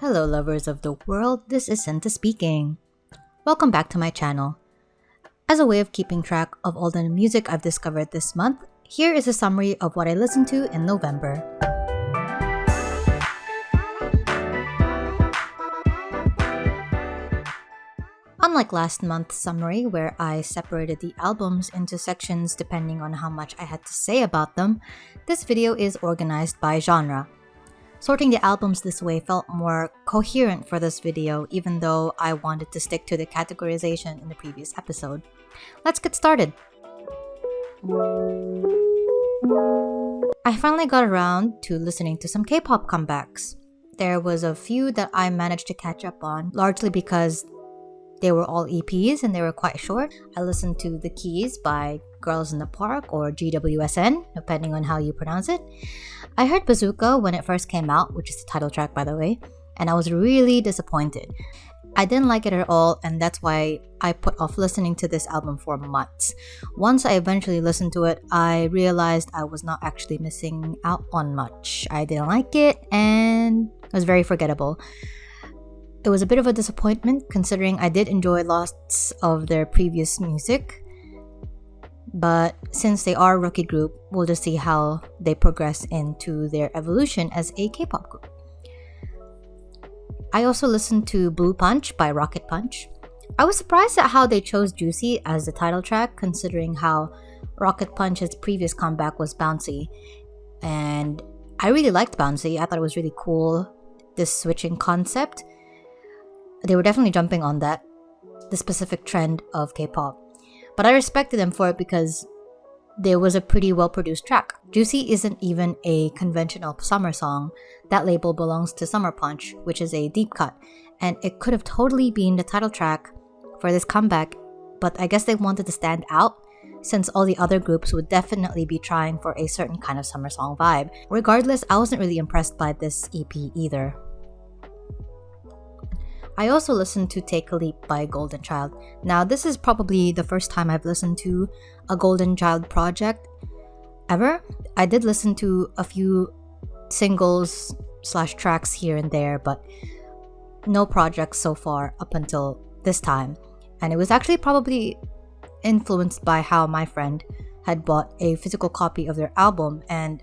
Hello lovers of the world, this is Senta speaking. Welcome back to my channel. As a way of keeping track of all the music I've discovered this month, here is a summary of what I listened to in November. Unlike last month's summary, where I separated the albums into sections depending on how much I had to say about them, this video is organized by genre. Sorting the albums this way felt more coherent for this video, even though I wanted to stick to the categorization in the previous episode. Let's get started! I finally got around to listening to some K-pop comebacks. There was a few that I managed to catch up on, largely because they were all EPs and they were quite short. I listened to The Keys by Girls in the Park, or GWSN, depending on how you pronounce it. I heard Bazooka when it first came out, which is the title track by the way, and I was really disappointed. I didn't like it at all, and that's why I put off listening to this album for months. Once I eventually listened to it, I realized I was not actually missing out on much. I didn't like it, and it was very forgettable. It was a bit of a disappointment considering I did enjoy lots of their previous music. But since they are a rookie group, we'll just see how they progress into their evolution as a K-pop group. I also listened to Blue Punch by Rocket Punch. I was surprised at how they chose Juicy as the title track, considering how Rocket Punch's previous comeback was Bouncy. And I really liked Bouncy. I thought it was really cool, this switching concept. They were definitely jumping on the specific trend of K-pop. But I respected them for it because there was a pretty well-produced track. Juicy isn't even a conventional summer song. That label belongs to Summer Punch, which is a deep cut. And it could have totally been the title track for this comeback, but I guess they wanted to stand out since all the other groups would definitely be trying for a certain kind of summer song vibe. Regardless, I wasn't really impressed by this EP either. I also listened to Take a Leap by Golden Child. Now, this is probably the first time I've listened to a Golden Child project ever. I did listen to a few singles/tracks here and there, but no projects so far up until this time. And it was actually probably influenced by how my friend had bought a physical copy of their album, and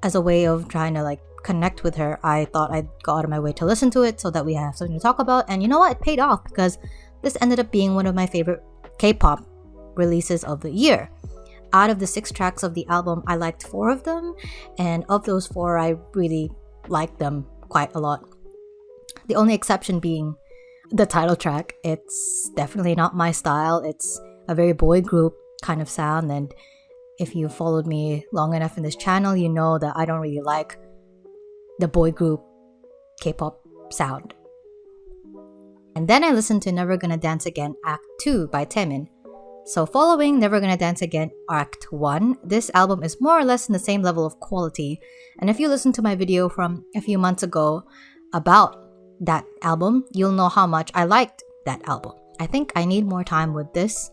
as a way of trying to connect with her, I thought I'd go out of my way to listen to it so that we have something to talk about. And you know what? It paid off because this ended up being one of my favorite K-pop releases of the year. Out of the 6 tracks of the album, I liked 4 of them, and of those 4, I really liked them quite a lot. The only exception being the title track. It's definitely not my style. It's a very boy group kind of sound, and if you followed me long enough in this channel, you know that I don't really like the boy group K-pop sound. And then I listened to Never Gonna Dance Again Act 2 by Taemin. So following Never Gonna Dance Again Act 1, this album is more or less in the same level of quality. And if you listen to my video from a few months ago about that album, you'll know how much I liked that album. I think I need more time with this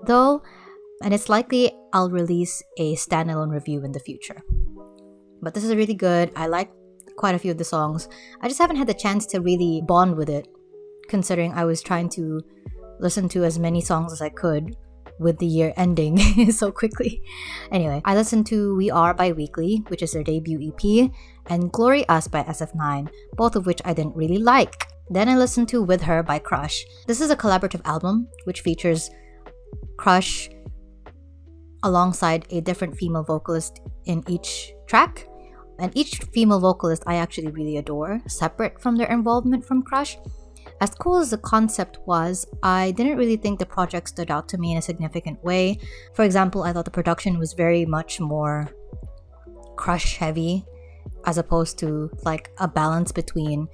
though, and it's likely I'll release a standalone review in the future. But this is really good. I like quite a few of the songs. I just haven't had the chance to really bond with it, considering I was trying to listen to as many songs as I could with the year ending so quickly. Anyway, I listened to We Are by Weekly, which is their debut EP, and Glory Us by SF9, both of which I didn't really like. Then I listened to With Her by Crush. This is a collaborative album which features Crush alongside a different female vocalist in each track. And each female vocalist I actually really adore, separate from their involvement from Crush. As cool as the concept was, I didn't really think the project stood out to me in a significant way. For example, I thought the production was very much more Crush heavy, as opposed to a balance between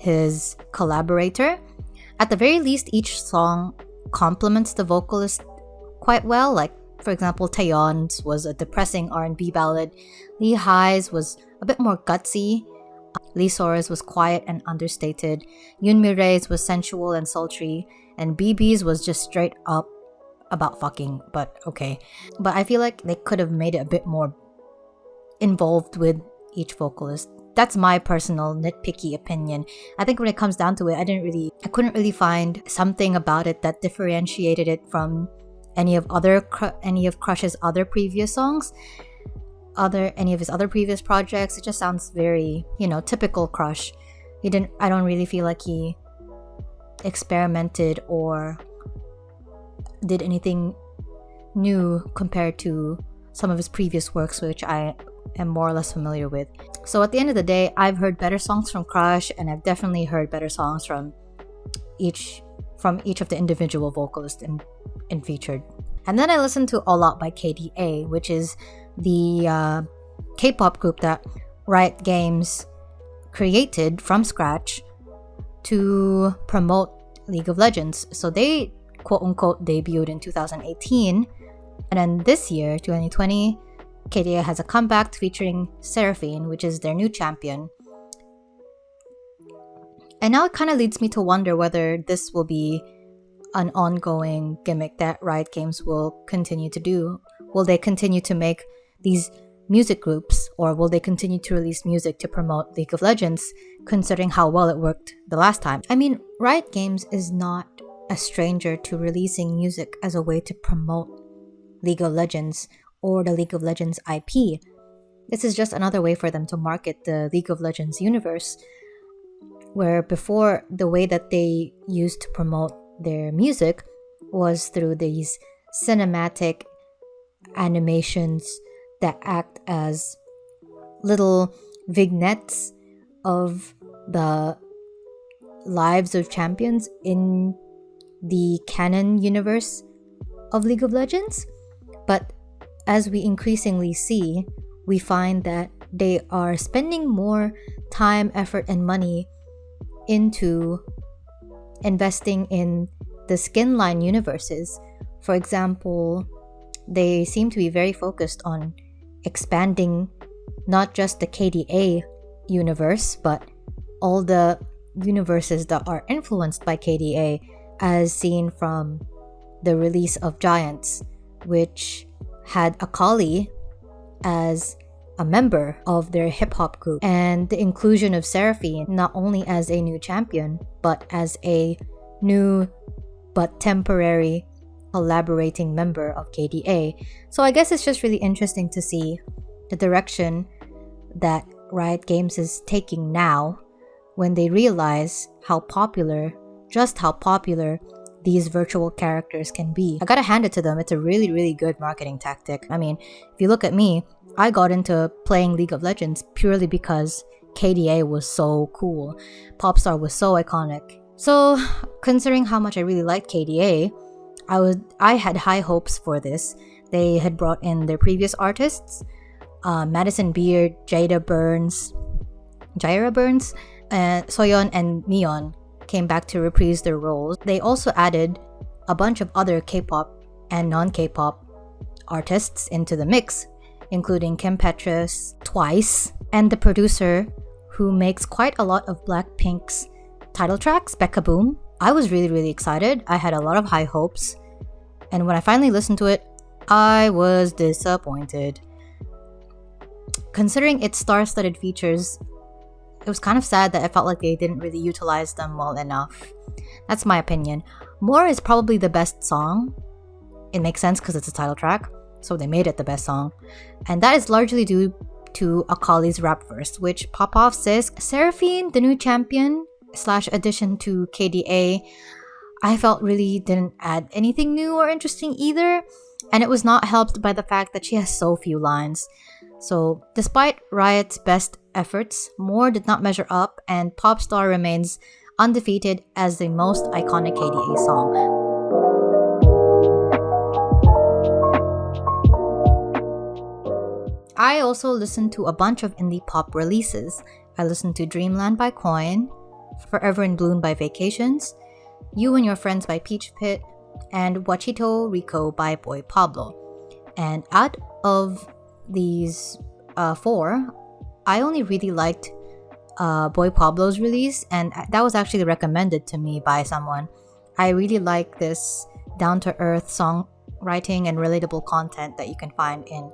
his collaborator. At the very least, each song complements the vocalist quite well. For example, Taeyeon's was a depressing R&B ballad. Lee Hi's was a bit more gutsy. Lee Sora's was quiet and understated. Yoon Mi-rae's was sensual and sultry. And BB's was just straight up about fucking, but okay. But I feel like they could have made it a bit more involved with each vocalist that's my personal nitpicky opinion. I think when it comes down to it, I couldn't really find something about it that differentiated it from any of Crush's other previous songs, any of his other previous projects. It just sounds very, typical Crush. I don't really feel like he experimented or did anything new compared to some of his previous works, which I am more or less familiar with. So at the end of the day, I've heard better songs from Crush, and I've definitely heard better songs from each of the individual vocalists in featured. And then I listened to All Out by KDA, which is the K-pop group that Riot Games created from scratch to promote League of Legends. So they quote-unquote debuted in 2018, and then this year, 2020, KDA has a comeback featuring Seraphine, which is their new champion. And now it kind of leads me to wonder whether this will be an ongoing gimmick that Riot Games will continue to do. Will they continue to make these music groups, or will they continue to release music to promote League of Legends, considering how well it worked the last time? I mean, Riot Games is not a stranger to releasing music as a way to promote League of Legends or the League of Legends IP. This is just another way for them to market the League of Legends universe, where before, the way that they used to promote their music was through these cinematic animations that act as little vignettes of the lives of champions in the canon universe of League of Legends. But as we increasingly see, we find that they are spending more time, effort, and money into investing in the skinline universes. For example, they seem to be very focused on expanding not just the KDA universe, but all the universes that are influenced by KDA, as seen from the release of Giants, which had Akali as a member of their hip-hop group, and the inclusion of Seraphine not only as a new champion, but as a new but temporary collaborating member of KDA. So I guess it's just really interesting to see the direction that Riot Games is taking now, when they realize just how popular these virtual characters can be. I gotta hand it to them. It's a really, really good marketing tactic. I mean, if you look at me, I got into playing League of Legends purely because KDA was so cool. Popstar was so iconic. So, considering how much I really liked KDA, I had high hopes for this. They had brought in their previous artists, Madison Beard, Jaira Burns, Soyeon, and Mion came back to reprise their roles. They also added a bunch of other K-pop and non-K-pop artists into the mix, including Kim Petras, Twice, and the producer who makes quite a lot of Blackpink's title tracks, Becca Boom. I was really, really excited. I had a lot of high hopes, and when I finally listened to it, I was disappointed. Considering its star-studded features, it was kind of sad that I felt like they didn't really utilize them well enough. That's my opinion. More is probably the best song. It makes sense because it's a title track, so they made it the best song. And that is largely due to Akali's rap verse, which Popov says, Seraphine, the new champion / addition to KDA, I felt really didn't add anything new or interesting either. And it was not helped by the fact that she has so few lines. So, despite Riot's best efforts, More did not measure up, and Popstar remains undefeated as the most iconic KDA song. I also listened to a bunch of indie pop releases. I listened to Dreamland by Coin, Forever in Bloom by Vacations, You and Your Friends by Peach Pit, and Wachito Rico by Boy Pablo. And out of these four, I only really liked Boy Pablo's release, and that was actually recommended to me by someone. I really like this down-to-earth songwriting and relatable content that you can find in,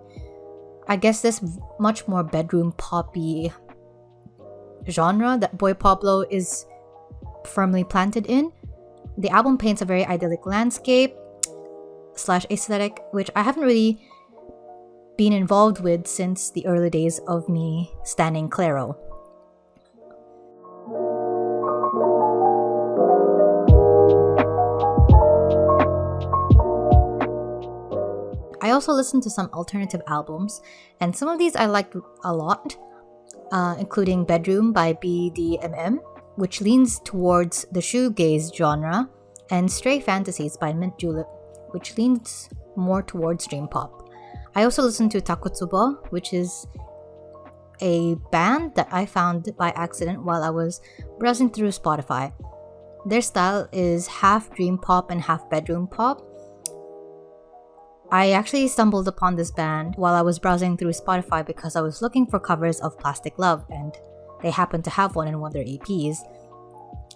I guess, this much more bedroom poppy genre that Boy Pablo is firmly planted in. The album paints a very idyllic landscape / aesthetic, which I haven't really been involved with since the early days of me standing Claro. I also listened to some alternative albums, and some of these I liked a lot, including Bedroom by BDMM, which leans towards the shoegaze genre, and Stray Fantasies by Mint Julep, which leans more towards dream pop. I also listened to Takotsubo, which is a band that I found by accident while I was browsing through Spotify. Their style is half dream pop and half bedroom pop. I actually stumbled upon this band while I was browsing through Spotify because I was looking for covers of Plastic Love, and they happened to have one in one of their EPs.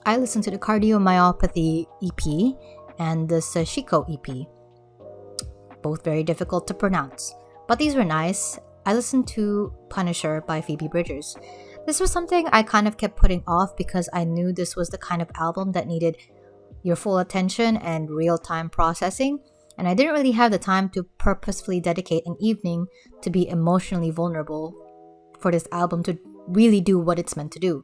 I listened to the Cardiomyopathy EP and the Sashiko EP. Both very difficult to pronounce, but these were nice. I listened to Punisher by Phoebe Bridgers. This was something I kind of kept putting off because I knew this was the kind of album that needed your full attention and real-time processing, and I didn't really have the time to purposefully dedicate an evening to be emotionally vulnerable for this album to really do what it's meant to do.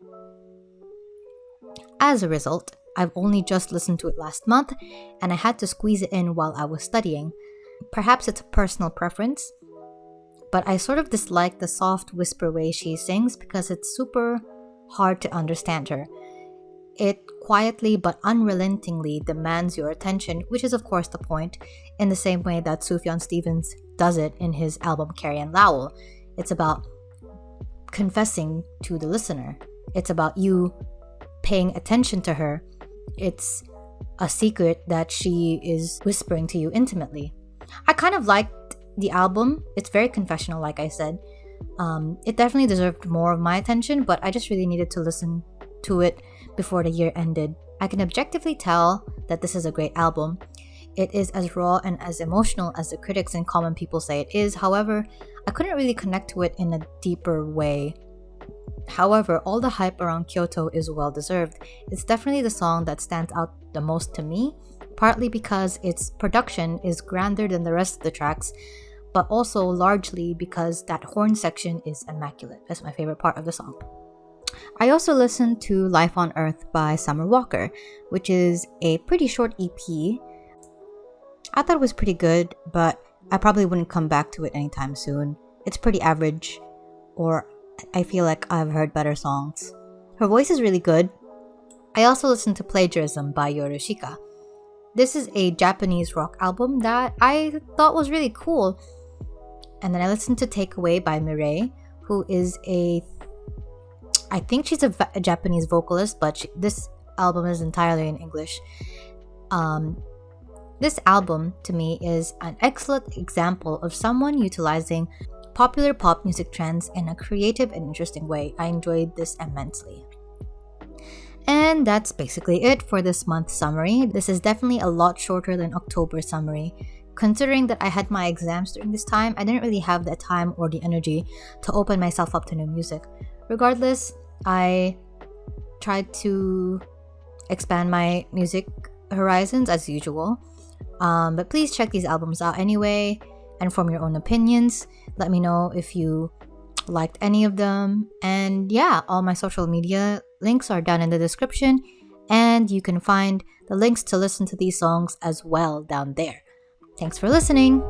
As a result, I've only just listened to it last month, and I had to squeeze it in while I was studying. Perhaps it's a personal preference, but I sort of dislike the soft whisper way she sings because it's super hard to understand her. It quietly but unrelentingly demands your attention, which is of course the point, in the same way that Sufjan Stevens does it in his album Carrie and Lowell. It's about confessing to the listener. It's about you paying attention to her. It's a secret that she is whispering to you intimately. I kind of liked the album. It's very confessional, like I said. It definitely deserved more of my attention, but I just really needed to listen to it before the year ended. I can objectively tell that this is a great album. It is as raw and as emotional as the critics and common people say it is. However, I couldn't really connect to it in a deeper way. However, all the hype around Kyoto is well deserved. It's definitely the song that stands out the most to me, partly because its production is grander than the rest of the tracks, but also largely because that horn section is immaculate. That's my favorite part of the song. I also listened to Life on Earth by Summer Walker, which is a pretty short EP. I thought it was pretty good, but I probably wouldn't come back to it anytime soon. It's pretty average, or I feel like I've heard better songs. Her voice is really good. I also listened to Plagiarism by Yorushika. This is a Japanese rock album that I thought was really cool. And then I listened to Takeaway by Mireille, who is I think she's a Japanese vocalist, but this album is entirely in English. This album, to me, is an excellent example of someone utilizing popular pop music trends in a creative and interesting way. I enjoyed this immensely. And that's basically it for this month's summary. This is definitely a lot shorter than October's summary. Considering that I had my exams during this time, I didn't really have the time or the energy to open myself up to new music. Regardless, I tried to expand my music horizons as usual. But please check these albums out anyway and form your own opinions. Let me know if you liked any of them. And yeah, all my social media links are down in the description, and you can find the links to listen to these songs as well down there. Thanks for listening!